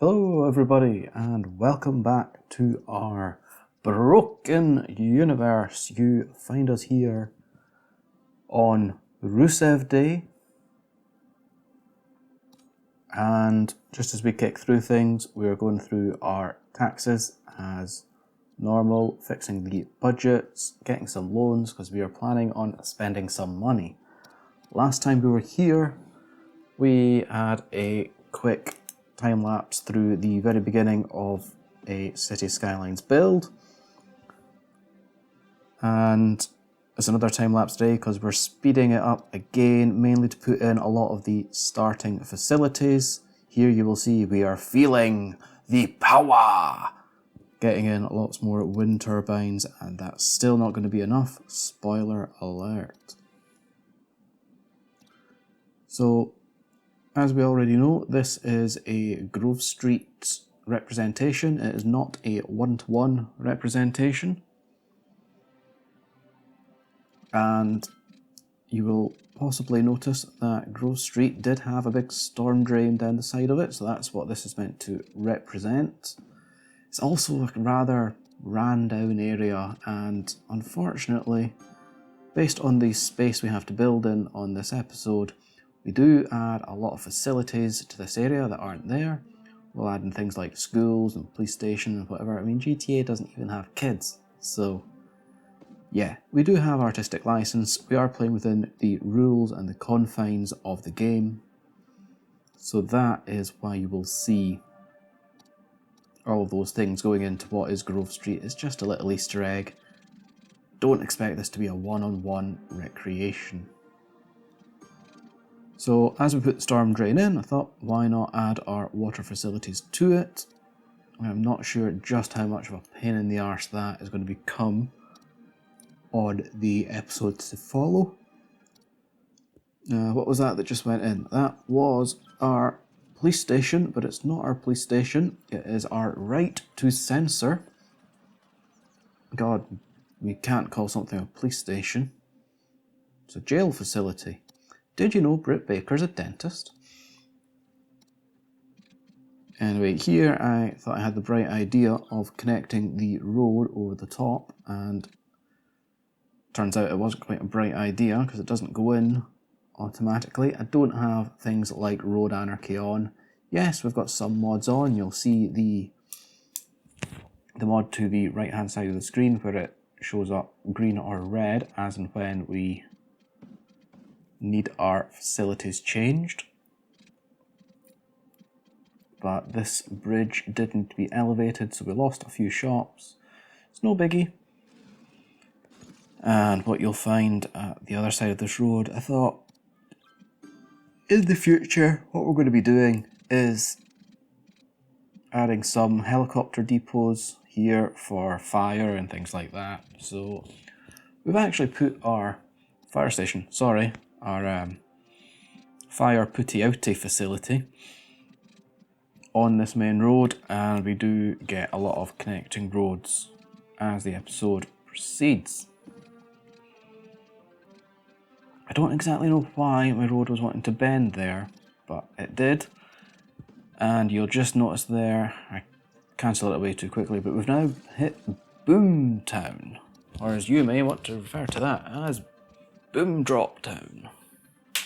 Hello everybody and welcome back to our broken universe. You find us here on Rusev Day, and just as we kick through things, we are going through our taxes as normal, fixing the budgets, getting some loans because we are planning on spending some money. Last time we were here, we had a quick time lapse through the very beginning of a Cities Skylines build, and it's another time lapse day because we're speeding it up again, mainly to put in a lot of the starting facilities. Here you will see we are feeling the power, getting in lots more wind turbines, and that's still not going to be enough, spoiler alert. So as we already know, this is a Grove Street representation. It is not a one-to-one representation. And you will possibly notice that Grove Street did have a big storm drain down the side of it, so that's what this is meant to represent. It's also a rather ran-down area, and unfortunately, based on the space we have to build in on this episode, we do add a lot of facilities to this area that aren't there. We'll add in things like schools and police station and whatever. I mean, GTA doesn't even have kids, so yeah, we do have artistic license. We are playing within the rules and the confines of the game, so that is why you will see all of those things going into what is Grove Street. It's just a little Easter egg. Don't expect this to be a one-on-one recreation. So as we put the storm drain in, I thought, why not add our water facilities to it? I'm not sure just how much of a pain in the arse that is going to become on the episodes to follow. What was that just went in? That was our police station, but it's not our police station. It is our right to censor. God, we can't call something a police station. It's a jail facility. Did you know Britt Baker's a dentist? Anyway, here I thought I had the bright idea of connecting the road over the top, and turns out it wasn't quite a bright idea because it doesn't go in automatically. I don't have things like Road Anarchy on. Yes, we've got some mods on. You'll see the mod to the right hand side of the screen where it shows up green or red as and when we need our facilities changed. But this bridge didn't be elevated, so we lost a few shops. It's no biggie. And what you'll find at the other side of this road, I thought, in the future, what we're going to be doing is adding some helicopter depots here for fire and things like that. So we've actually put our fire station, our fire putty-outy facility on this main road, and we do get a lot of connecting roads as the episode proceeds. I don't exactly know why my road was wanting to bend there, but it did. And you'll just notice there, I cancelled it away too quickly, but we've now hit Boomtown, or as you may want to refer to that as Boomdrop Town. I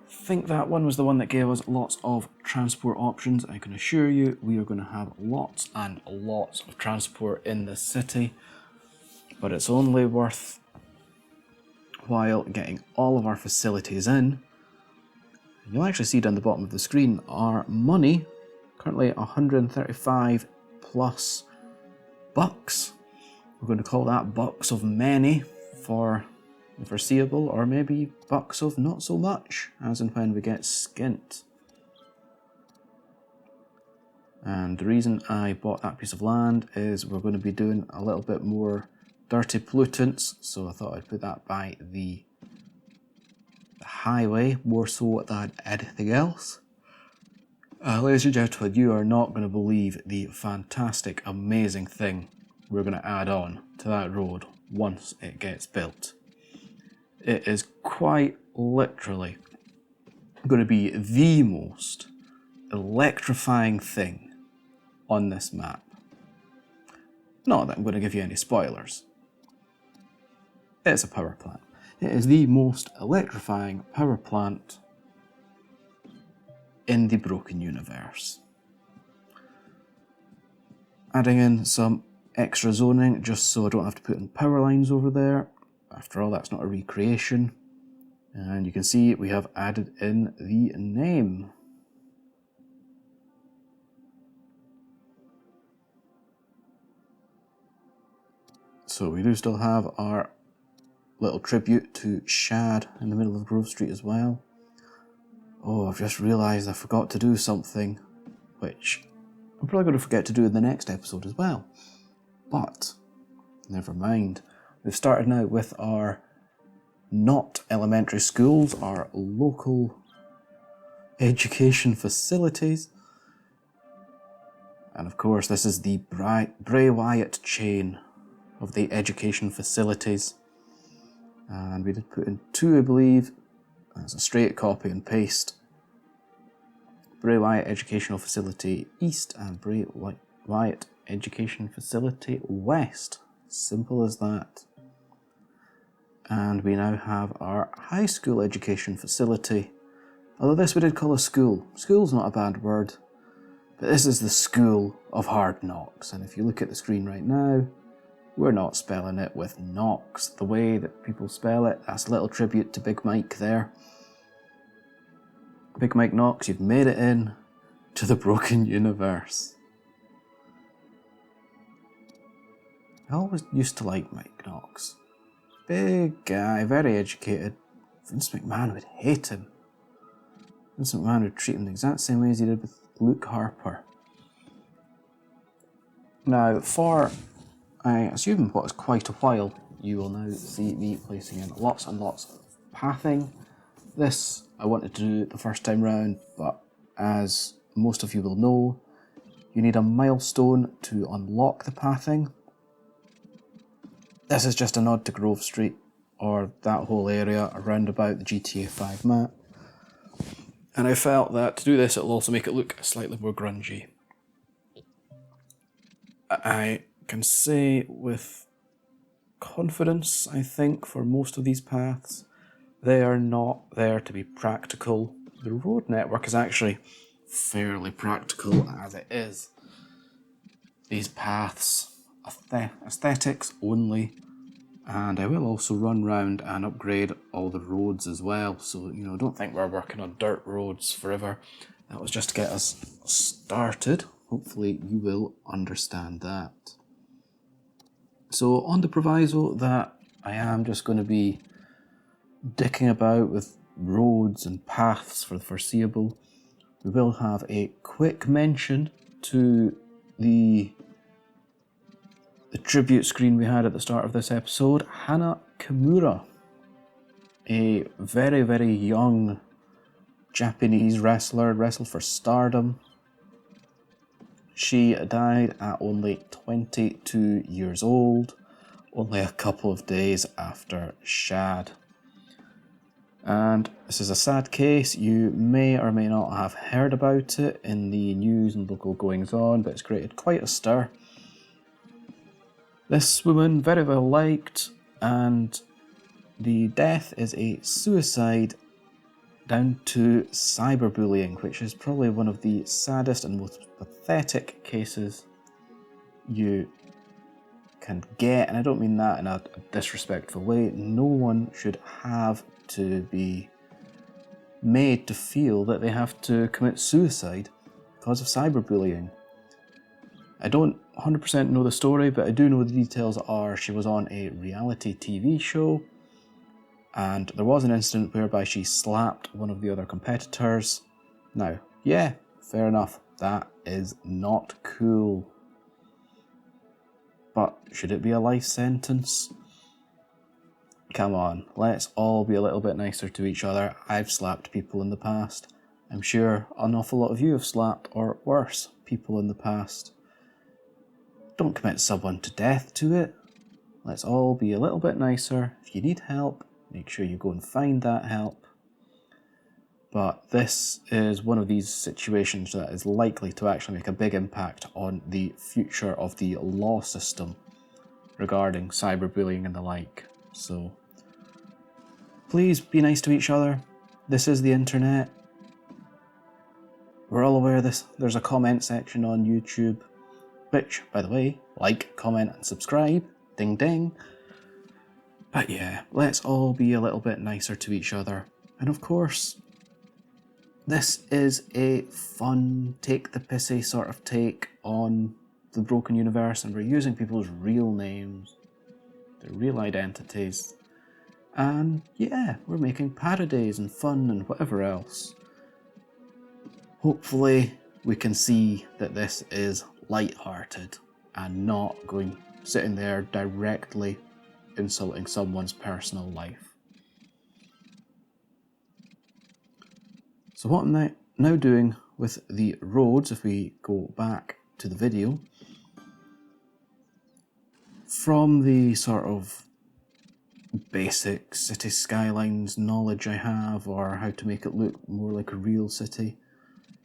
think that one was the one that gave us lots of transport options. I can assure you we are going to have lots and lots of transport in this city, but it's only worth while getting all of our facilities in. You'll actually see down the bottom of the screen our money, currently 135 plus bucks. We're going to call that bucks of many for the foreseeable, or maybe bucks of not so much, as and when we get skint. And the reason I bought that piece of land is we're going to be doing a little bit more dirty pollutants, so I thought I'd put that by the highway more so than anything else. Ladies and gentlemen, you are not going to believe the fantastic, amazing thing we're going to add on to that road once it gets built. It is quite literally going to be the most electrifying thing on this map. Not that I'm going to give you any spoilers. It's a power plant. It is the most electrifying power plant in the Broken Universe. Adding in some extra zoning just so I don't have to put in power lines over there. After all, that's not a recreation. And you can see we have added in the name. So we do still have our little tribute to Shad in the middle of Grove Street as well. Oh, I've just realised I forgot to do something, which I'm probably going to forget to do in the next episode as well. But, never mind. We've started now with our not elementary schools, our local education facilities. And of course, this is the Bray Wyatt chain of the education facilities. And we did put in 2, I believe, as a straight copy and paste. Bray Wyatt Educational Facility East and Bray Wyatt Education Facility West. Simple as that. And we now have our high school education facility. Although this we did call a school. School's not a bad word, but this is the School of Hard Knocks. And if you look at the screen right now, we're not spelling it with knocks the way that people spell it. That's a little tribute to Big Mike there. Big Mike Knox, you've made it in to the Broken Universe. I always used to like Mike Knox. Big guy, very educated. Vince McMahon would hate him. Vince McMahon would treat him the exact same way as he did with Luke Harper. Now, for, I assume, what is quite a while, you will now see me placing in lots and lots of pathing. This I wanted to do the first time round, but as most of you will know, you need a milestone to unlock the pathing. This is just a nod to Grove Street, or that whole area around about the GTA 5 map. And I felt that to do this, it'll also make it look slightly more grungy. I can say with confidence, I think, for most of these paths, they are not there to be practical. The road network is actually fairly practical as it is. These paths, aesthetics only, and I will also run round and upgrade all the roads as well, so don't think we're working on dirt roads forever. That was just to get us started. Hopefully you will understand that. So on the proviso that I am just going to be dicking about with roads and paths for the foreseeable, we will have a quick mention to the tribute screen we had at the start of this episode. Hana Kimura, a very, very young Japanese wrestler, wrestled for Stardom. She died at only 22 years old, only a couple of days after Shad. And this is a sad case. You may or may not have heard about it in the news and local goings on, but it's created quite a stir. This woman, very well liked, and the death is a suicide down to cyberbullying, which is probably one of the saddest and most pathetic cases you can get. And I don't mean that in a disrespectful way. No one should have to be made to feel that they have to commit suicide because of cyberbullying. I don't 100% know the story, but I do know the details are she was on a reality TV show, and there was an incident whereby she slapped one of the other competitors. Now, yeah, fair enough, that is not cool. But should it be a life sentence? Come on, let's all be a little bit nicer to each other. I've slapped people in the past. I'm sure an awful lot of you have slapped, or worse, people in the past. don't commit someone to death to it. Let's all be a little bit nicer. If you need help, make sure you go and find that help. But this is one of these situations that is likely to actually make a big impact on the future of the law system regarding cyberbullying and the like. So please be nice to each other. This is the internet. We're all aware of this. There's a comment section on YouTube, which, by the way, like, comment and subscribe. Ding ding. But yeah, let's all be a little bit nicer to each other. And of course, this is a fun, take the pissy sort of take on the broken universe, and we're using people's real names, their real identities. And yeah, we're making parodies and fun and whatever else. Hopefully we can see that this is light-hearted and not sitting there directly insulting someone's personal life. So what I'm now doing with the roads, if we go back to the video, from the sort of basic Cities Skylines knowledge I have, or how to make it look more like a real city,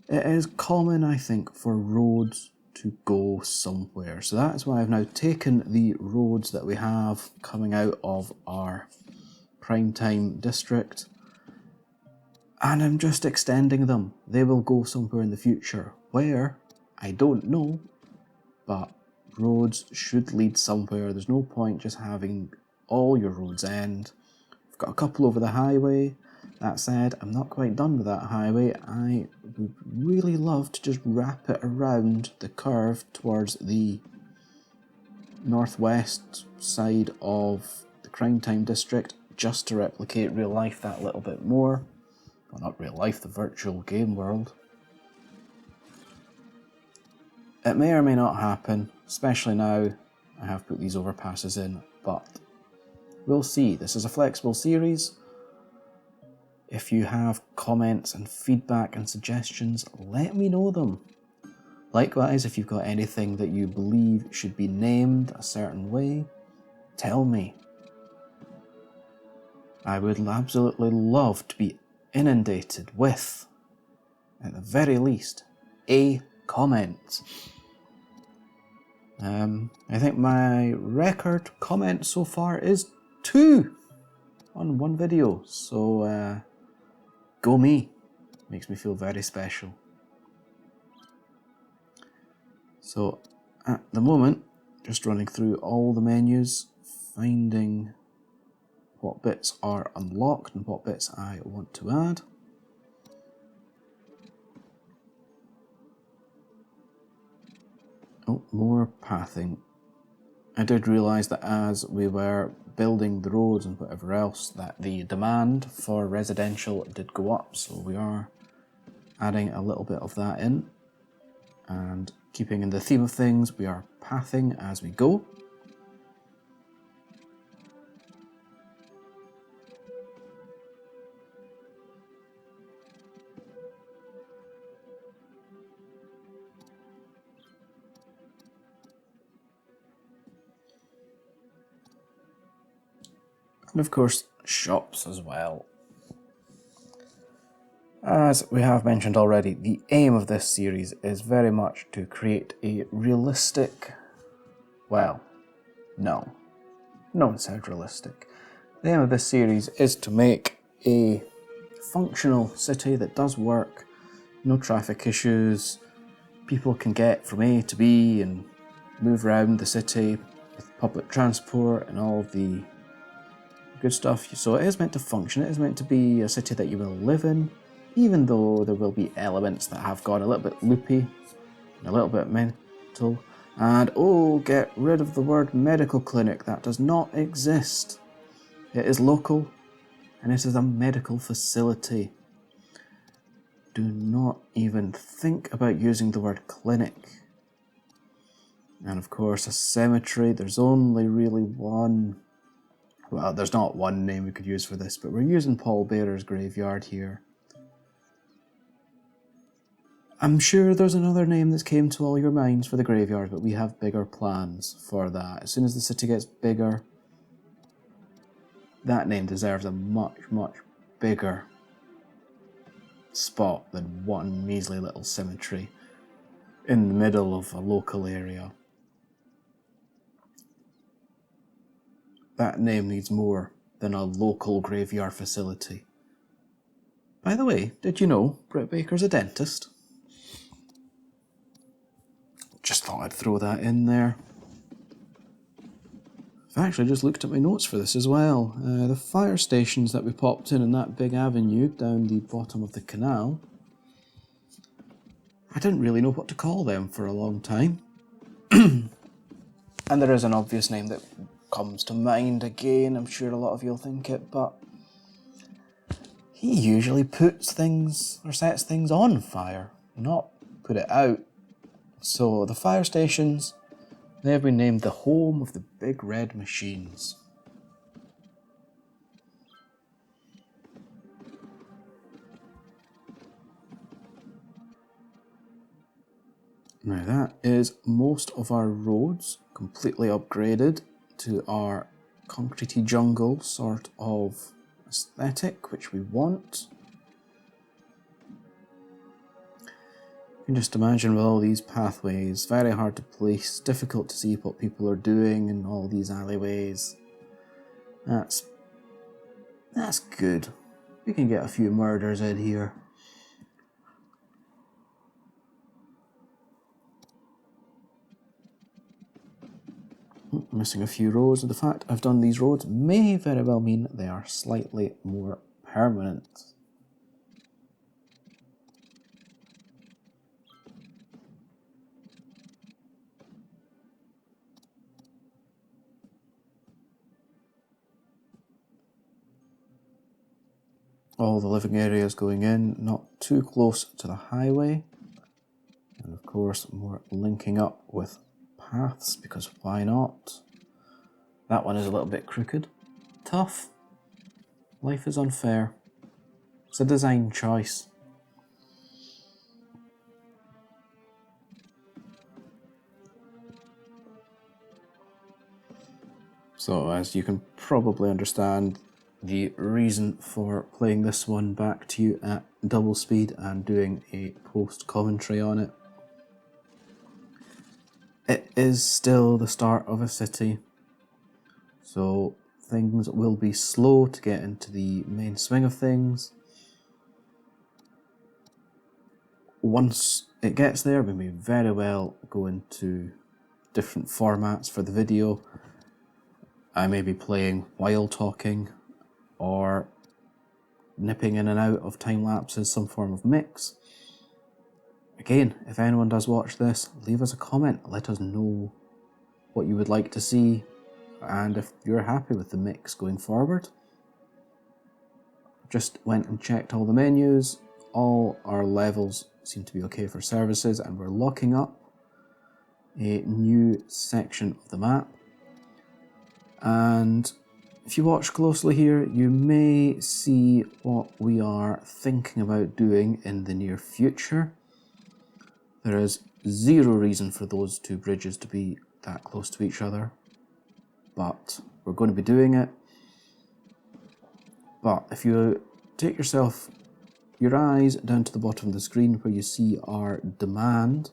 it is common, I think, for roads to go somewhere. So that is why I've now taken the roads that we have coming out of our primetime district, and I'm just extending them. They will go somewhere in the future. Where? I don't know, but roads should lead somewhere. There's no point just having all your roads end. I've got a couple over the highway. That said, I'm not quite done with that highway. I would really love to just wrap it around the curve towards the northwest side of the Crime Time district, just to replicate real life that little bit more. Well, not real life, the virtual game world. It may or may not happen, especially now I have put these overpasses in, but we'll see. This is a flexible series. If you have comments and feedback and suggestions, let me know them. Likewise, if you've got anything that you believe should be named a certain way, tell me. I would absolutely love to be inundated with, at the very least, a comment. I think my record comment so far is 2 on one video, so go me. Makes me feel very special. So at the moment, just running through all the menus, finding what bits are unlocked and what bits I want to add. Oh, more pathing. I did realise that as we were building the roads and whatever else, that the demand for residential did go up, so we are adding a little bit of that in. And keeping in the theme of things, we are pathing as we go. And of course, shops as well. As we have mentioned already, the aim of this series is very much to create a realistic, well, no one said realistic. The aim of this series is to make a functional city that does work, no traffic issues, people can get from A to B and move around the city with public transport and all of the good stuff. So it is meant to function, it is meant to be a city that you will live in, even though there will be elements that have gone a little bit loopy and a little bit mental. And oh, get rid of the word medical clinic, that does not exist. It is local and it is a medical facility. Do not even think about using the word clinic. And of course, a cemetery, there's only really one. Well, there's not one name we could use for this, but we're using Paul Bearer's graveyard here. I'm sure there's another name that's came to all your minds for the graveyard, but we have bigger plans for that. As soon as the city gets bigger, that name deserves a much, much bigger spot than one measly little cemetery in the middle of a local area. That name needs more than a local graveyard facility. By the way, did you know Britt Baker's a dentist? Just thought I'd throw that in there. I've actually just looked at my notes for this as well. The fire stations that we popped in that big avenue down the bottom of the canal, I didn't really know what to call them for a long time. And there is an obvious name that comes to mind again, I'm sure a lot of you'll think it, but he usually puts things or sets things on fire, not put it out. So the fire stations, they have been named the home of the big red machines. Now that is most of our roads completely upgraded to our concretey jungle sort of aesthetic, which we want. You can just imagine with all these pathways, very hard to place, difficult to see what people are doing in all these alleyways. That's good. We can get a few murders in here. Missing a few roads, and the fact I've done these roads may very well mean they are slightly more permanent. All the living areas going in, not too close to the highway. And of course, more linking up with paths, because why not? That one is a little bit crooked. Tough. Life is unfair. It's a design choice. So, as you can probably understand, the reason for playing this one back to you at double speed and doing a post commentary on it, it is still the start of a city, so things will be slow to get into the main swing of things. Once it gets there, we may very well go into different formats for the video. I may be playing while talking, or nipping in and out of time lapses, some form of mix. Again, if anyone does watch this, leave us a comment, let us know what you would like to see, and if you're happy with the mix going forward. Just went and checked all the menus, all our levels seem to be okay for services, and we're locking up a new section of the map. And if you watch closely here, you may see what we are thinking about doing in the near future. There is zero reason for those two bridges to be that close to each other, but we're going to be doing it. But if you take your eyes down to the bottom of the screen where you see our demand,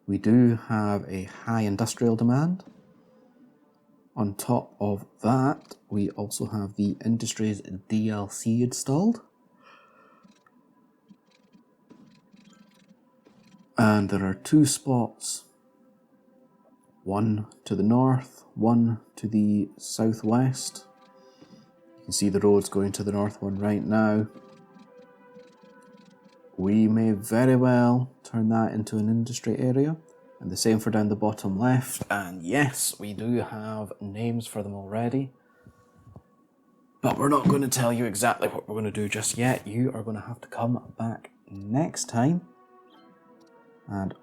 we do have a high industrial demand. On top of that, we also have the Industries DLC installed. And there are two spots, one to the north, one to the southwest. You can see the roads going to the north one right now. We may very well turn that into an industry area. And the same for down the bottom left. And yes, we do have names for them already. But we're not going to tell you exactly what we're going to do just yet. You are going to have to come back next time. And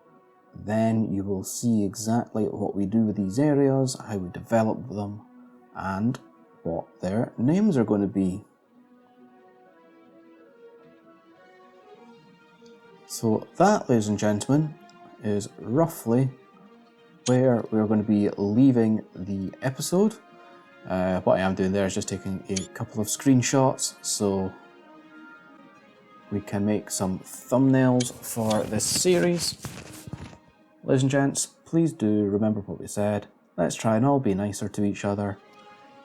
then you will see exactly what we do with these areas, how we develop them, and what their names are going to be. So that, ladies and gentlemen, is roughly where we're going to be leaving the episode. What I am doing there is just taking a couple of screenshots so we can make some thumbnails for this series. Ladies and gents, please do remember what we said. Let's try and all be nicer to each other.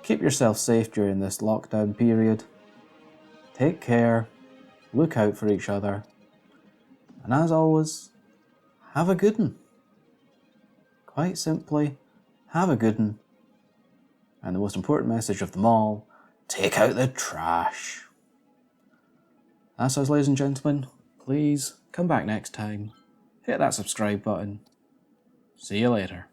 Keep yourself safe during this lockdown period. Take care, look out for each other, and as always, have a good one. Quite simply, have a good one. And the most important message of them all, take out the trash. That's us, ladies and gentlemen. Please come back next time. Hit that subscribe button. See you later.